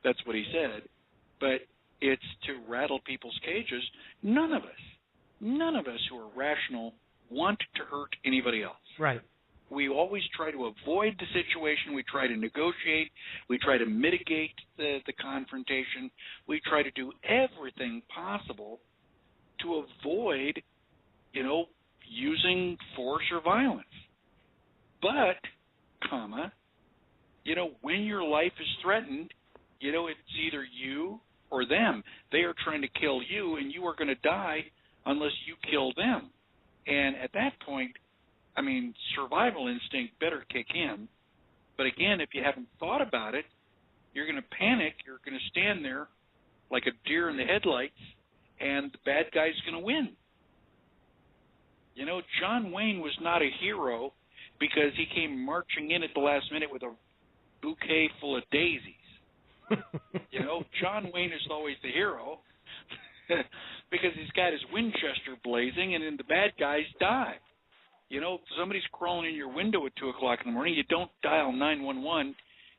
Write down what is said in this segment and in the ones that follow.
that's what he said, but it's to rattle people's cages. None of us who are rational want to hurt anybody else. Right. We always try to avoid the situation. We try to negotiate. We try to mitigate the confrontation. We try to do everything possible to avoid, using force or violence. But, when your life is threatened, it's either you or them. They are trying to kill you, and you are going to die unless you kill them. And at that point, survival instinct better kick in. But again, if you haven't thought about it, you're going to panic. You're going to stand there like a deer in the headlights, and the bad guy's going to win. John Wayne was not a hero because he came marching in at the last minute with a bouquet full of daisies. John Wayne is always the hero because he's got his Winchester blazing, and then the bad guys die. If somebody's crawling in your window at 2 o'clock in the morning, you don't dial 911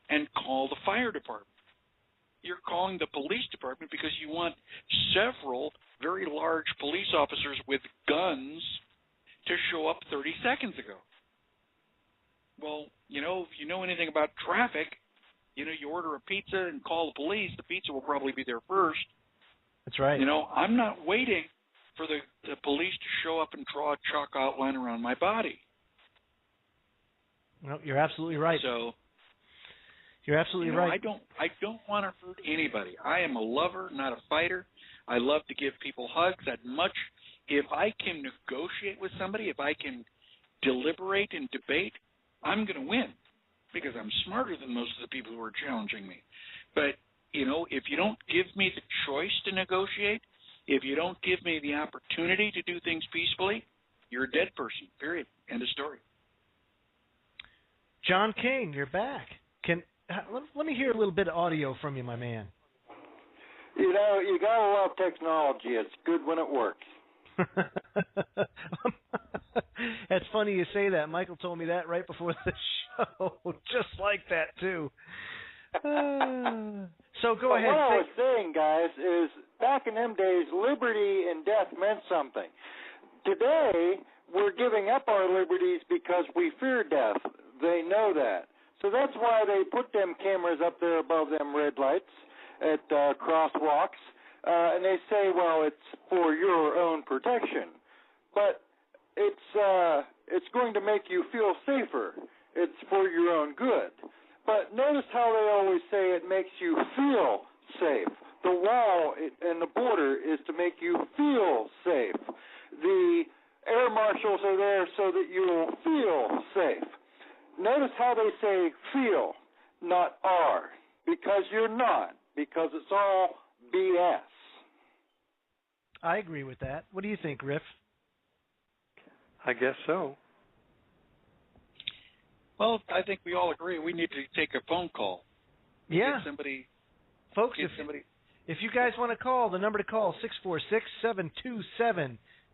and call the fire department. You're calling the police department because you want several very large police officers with guns to show up 30 seconds ago. Well, if you know anything about traffic, you order a pizza and call the police, the pizza will probably be there first. That's right. I'm not waiting for the police to show up and draw a chalk outline around my body. No, you're absolutely right. So you're absolutely right. I don't want to hurt anybody. I am a lover, not a fighter. I love to give people hugs. If I can negotiate with somebody, if I can deliberate and debate, I'm going to win because I'm smarter than most of the people who are challenging me. But, if you don't give me the choice to negotiate, if you don't give me the opportunity to do things peacefully, you're a dead person, period. End of story. John King, you're back. Let me hear a little bit of audio from you, my man. You got to love technology. It's good when it works. That's funny you say that. Michael told me that right before the show, just like that, too. So go ahead. What I was saying, guys, is back in them days, liberty and death meant something. Today, we're giving up our liberties because we fear death. They know that. So that's why they put them cameras up there above them red lights at crosswalks, and they say, well, it's for your own protection. But it's going to make you feel safer. It's for your own good. But notice how they always say it makes you feel safe. The wall and the border is to make you feel safe. The air marshals are there so that you'll feel safe. Notice how they say feel, not are, because you're not, because it's all BS. I agree with that. What do you think, Riff? I guess so. Well, I think we all agree we need to take a phone call. Yeah. Get somebody. Folks, if you guys want to call, the number to call,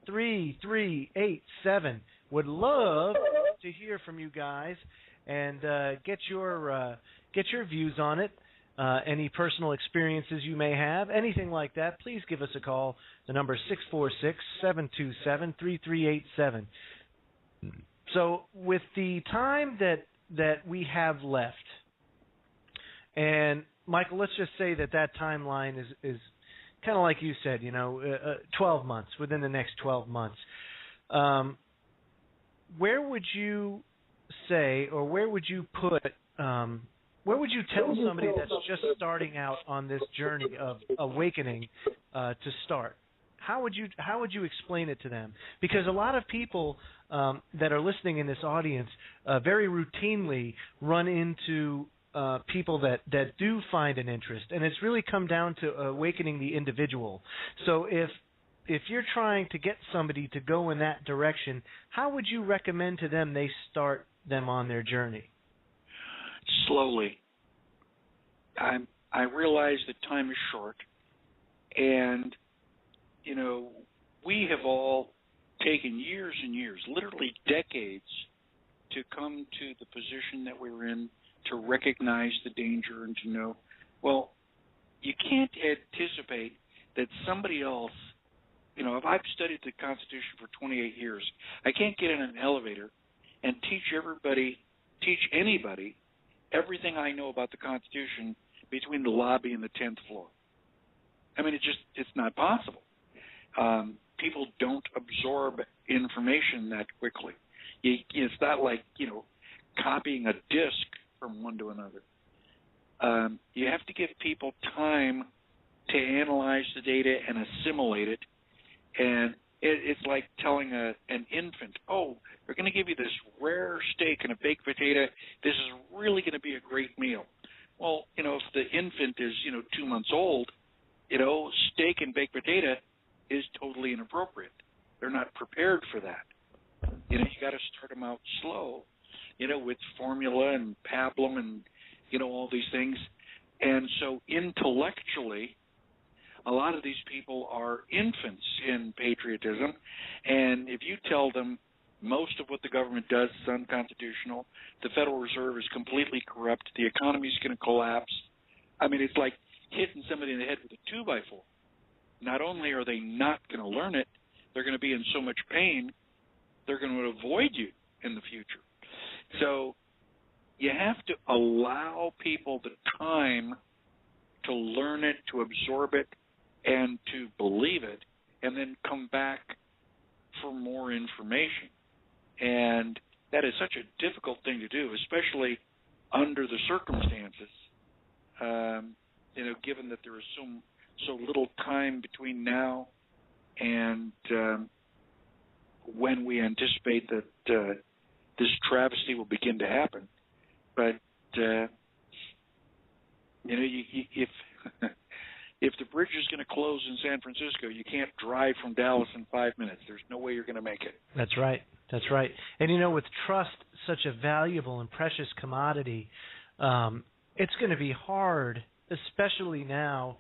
646-727-3387. Would love to hear from you guys and get your views on it. Any personal experiences you may have, anything like that, please give us a call. The number is 646-727-3387. So with the time that we have left, and Michael, let's just say that timeline is kind of like you said, 12 months, within the next 12 months. Where would you say, or where would you put, where would you tell somebody that's just starting out on this journey of awakening to start? How would you explain it to them? Because a lot of people that are listening in this audience very routinely run into people that do find an interest, and it's really come down to awakening the individual. So if you're trying to get somebody to go in that direction, how would you recommend to them they start them on their journey? Slowly. I realize that time is short, and we have all taken years and years, literally decades, to come to the position that we're in, to recognize the danger and to know Well, you can't anticipate that somebody else, if I've studied the Constitution for 28 years, I can't get in an elevator and teach anybody everything I know about the Constitution between the lobby and the 10th floor. I mean, it's not possible. People don't absorb information that quickly. It's not like, copying a disk from one to another. You have to give people time to analyze the data and assimilate it. And it's like telling an infant, oh, we're going to give you this rare steak and a baked potato. This is really going to be a great meal. Well, if the infant is, 2 months old, steak and baked potato is totally inappropriate. They're not prepared for that. You got to start them out slow, with formula and pablum and, all these things. And so intellectually, a lot of these people are infants in patriotism. And if you tell them most of what the government does is unconstitutional, the Federal Reserve is completely corrupt, the economy is going to collapse, I mean, it's like hitting somebody in the head with a 2x4. Not only are they not going to learn it, they're going to be in so much pain, they're going to avoid you in the future. So you have to allow people the time to learn it, to absorb it, and to believe it, and then come back for more information. And that is such a difficult thing to do, especially under the circumstances, given that there is so little time between now and when we anticipate that this travesty will begin to happen. But if the bridge is going to close in San Francisco, you can't drive from Dallas in 5 minutes. There's no way you're going to make it. That's right. That's right. And with trust, such a valuable and precious commodity, it's going to be hard, especially now,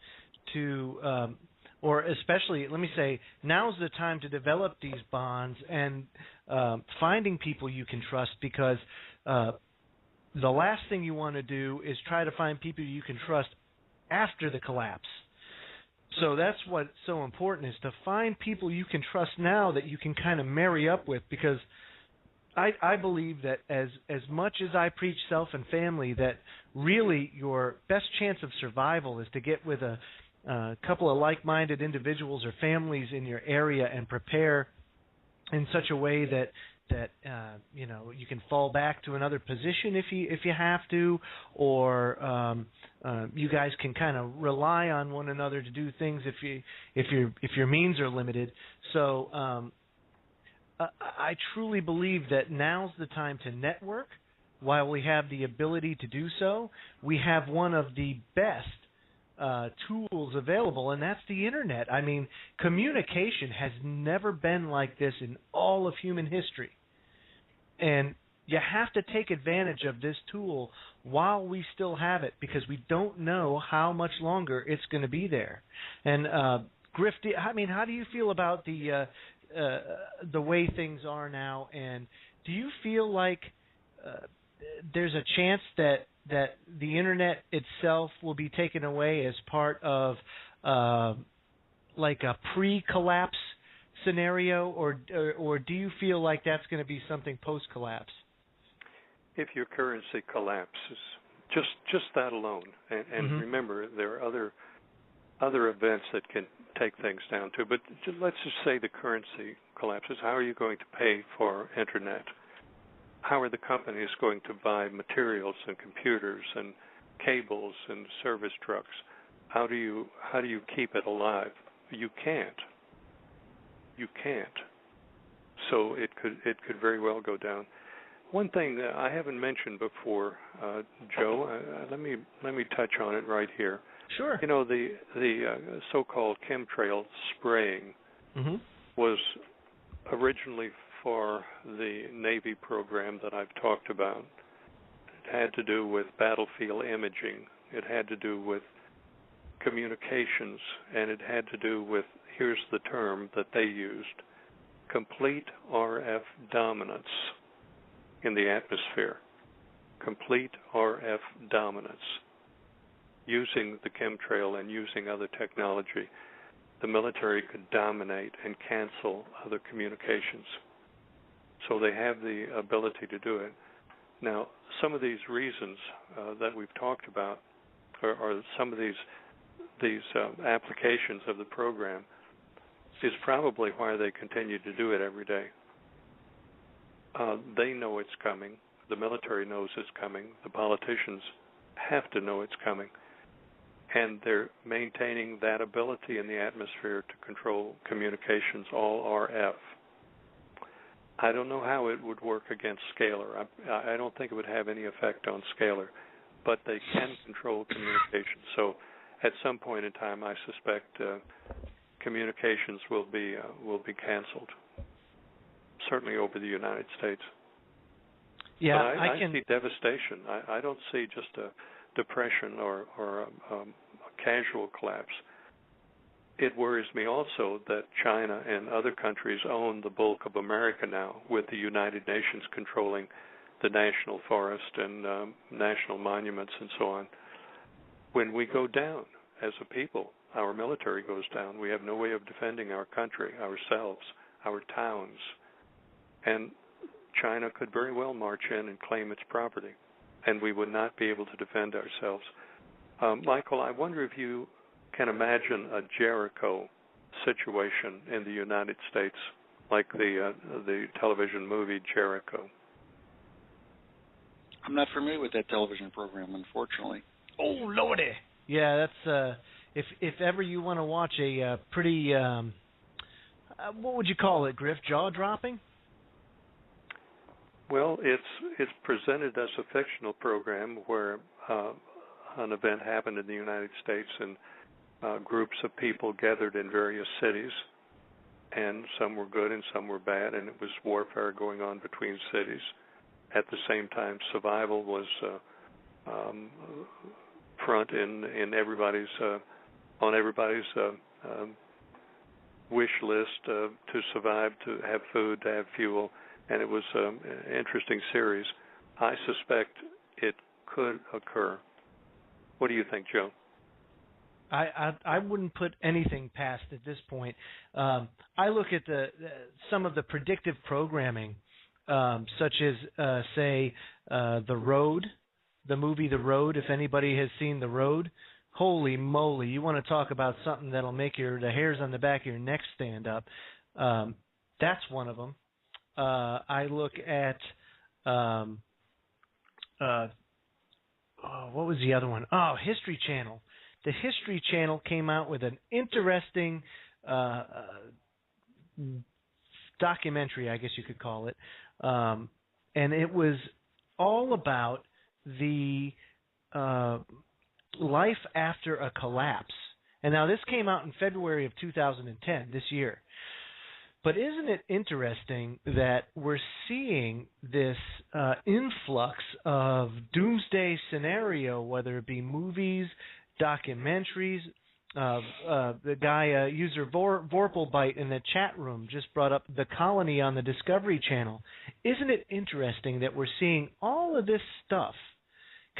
now's the time to develop these bonds and finding people you can trust, because the last thing you want to do is try to find people you can trust after the collapse. So that's what's so important, is to find people you can trust now that you can kind of marry up with, because I believe that as much as I preach self and family, that really your best chance of survival is to get with a couple of like-minded individuals or families in your area and prepare in such a way that you can fall back to another position if you have to, or you guys can kind of rely on one another to do things if your means are limited. So I truly believe that now's the time to network. While we have the ability to do so, we have one of the best tools available, and that's the Internet. I mean, communication has never been like this in all of human history. And you have to take advantage of this tool while we still have it, because we don't know how much longer it's going to be there. And Griff, how do you feel about the way things are now? And do you feel like there's a chance that the Internet itself will be taken away as part of like a pre-collapse scenario, or do you feel like that's going to be something post-collapse? If your currency collapses, just that alone, and remember, there are other events that can take things down too. But let's just say the currency collapses. How are you going to pay for Internet? How are the companies going to buy materials and computers and cables and service trucks? How do you keep it alive? You can't. So it could very well go down. One thing that I haven't mentioned before, Joe, let me touch on it right here. Sure. The so-called chemtrail spraying was originally for the Navy program that I've talked about. It had to do with battlefield imaging. It had to do with communications, and it had to do with, here's the term that they used, complete RF dominance in the atmosphere. Complete RF dominance. using the chemtrail and using other technology, the military could dominate and cancel other communications. So they have the ability to do it. Now, some of these reasons that we've talked about, or some of these applications of the program, is probably why they continue to do it every day. They know it's coming. The military knows it's coming. The politicians have to know it's coming. And they're maintaining that ability in the atmosphere to control communications, all RF. I don't know how it would work against scalar. I don't think it would have any effect on scalar, but they can control communications. So at some point in time, I suspect communications will be canceled, certainly over the United States. Yeah, but I see devastation. I don't see just a depression or a casual collapse. It worries me also that China and other countries own the bulk of America now, with the United Nations controlling the national forest and national monuments and so on. When we go down as a people, our military goes down. We have no way of defending our country, ourselves, our towns. And China could very well march in and claim its property, and we would not be able to defend ourselves. Michael, I wonder if you can imagine a Jericho situation in the United States, like the television movie Jericho. I'm not familiar with that television program, unfortunately. Oh, Lordy. Yeah, that's if ever you want to watch a pretty what would you call it, Griff? Jaw-dropping? Well, it's presented as a fictional program where an event happened in the United States, and groups of people gathered in various cities, and some were good and some were bad, and it was warfare going on between cities. At the same time, survival was front in everybody's on everybody's wish list to survive, to have food, to have fuel, and it was an interesting series. I suspect it could occur. What do you think, Joe? I wouldn't put anything past at this point. I look at some of the predictive programming, such as say The Road, the movie The Road. If anybody has seen The Road, holy moly! You want to talk about something that'll make the hairs on the back of your neck stand up? That's one of them. I look at what was the other one? Oh, History Channel. The History Channel came out with an interesting documentary, I guess you could call it, and it was all about the life after a collapse. And now this came out in February of 2010, this year. But isn't it interesting that we're seeing this influx of doomsday scenario, whether it be movies, documentaries? The guy, user Vorpalbite in the chat room, just brought up The Colony on the Discovery Channel. Isn't it interesting that we're seeing all of this stuff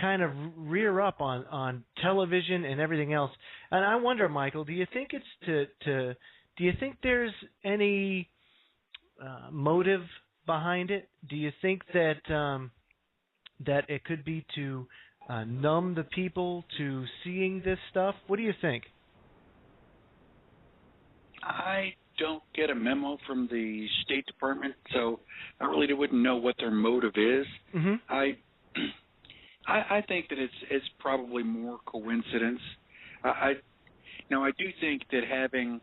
kind of rear up on television and everything else? And I wonder, Michael, do you think it's do you think there's any motive behind it? Do you think that that it could be to numb the people to seeing this stuff? What do you think? I don't get a memo from the State Department, so I really wouldn't know what their motive is. Mm-hmm. I think that it's probably more coincidence. I do think that having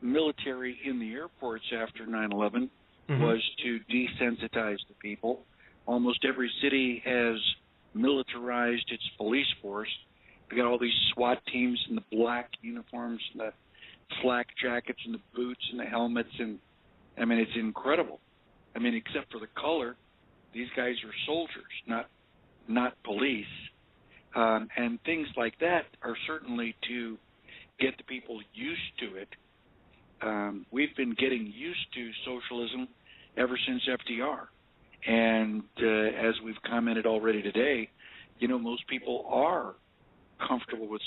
military in the airports after 9/11 was to desensitize the people. Almost every city has militarized its police force. We got all these SWAT teams in the black uniforms and the flak jackets and the boots and the helmets, and I mean, it's incredible. I mean, except for the color, these guys are soldiers, not police. And things like that are certainly to get the people used to it. We've been getting used to socialism ever since FDR. And as we've commented already today, most people are comfortable with